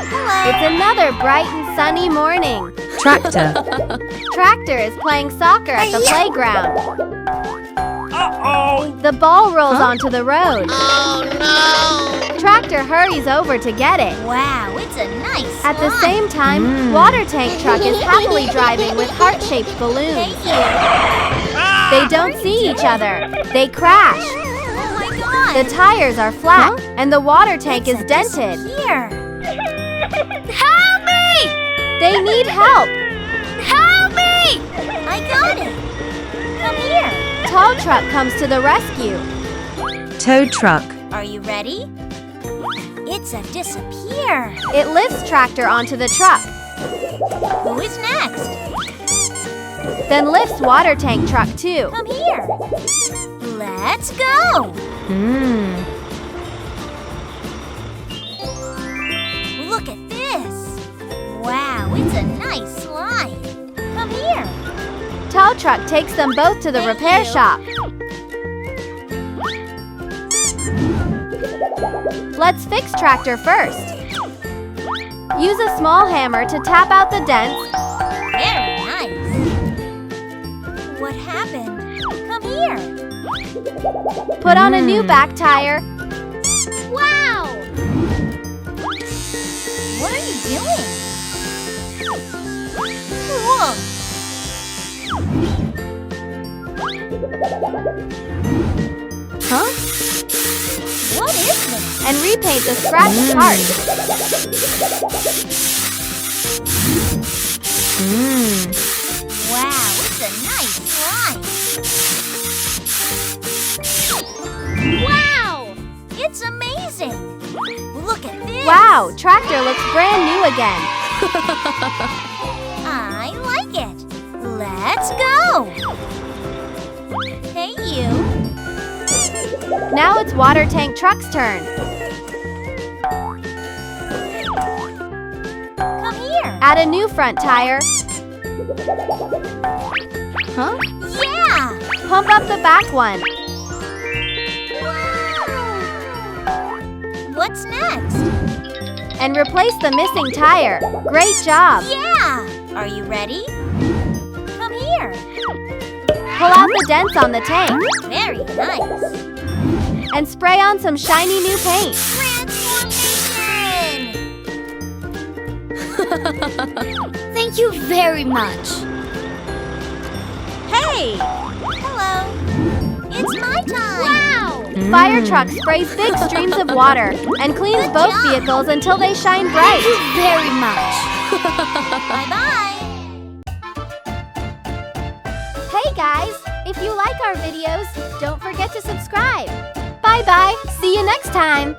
Hello. It's another bright and sunny morning. Tractor. Tractor is playing soccer at the playground. Uh-oh! The ball rolls onto the road. Oh no! Tractor hurries over to get it. Wow, it's a nice At the slide. same time, water tank truck is happily driving with heart-shaped Hey balloons. you! They don't see each other. They crash. Oh my god! The tires are flat, and the water tank is dented. Here! Help me! They need help. Help me! I got it! Come here! Tow truck comes to the rescue. Tow truck. Are you ready? It's a disappear! It lifts Tractor onto the truck, Who is next? then lifts water tank truck too. Come here! Let's go! Look at this! Wow, it's a nice slide! Come here! Tow truck takes them both to the Thank repair you. shop. Let's fix Tractor first. Use a small hammer to tap out the dents. Very nice! What happened? Come here! Put on a new back tire. Wow! What are you doing? Whoa! Huh? What is this? And repaint the scratched parts. Wow, it's a nice slide! Wow! It's amazing! Look at this! Wow, Tractor looks brand new again. I like it! Let's go! Hey you! Now it's water tank truck's turn. Come here! Add a new front tire. Huh? Yeah! Pump up the back one. What's next? And replace the missing tire. Great job. Yeah! Are you ready? Come here! Pull out the dents on the tank Very nice! and spray on some shiny new paint. Transformation! Thank you very much! Hey! Hello! It's my time! Wow! Fire truck sprays big streams of water and cleans Good both job. vehicles until they shine bright. Thank you very much! Bye-bye! Hey guys! If you like our videos, don't forget to subscribe. Bye-bye. See you next time.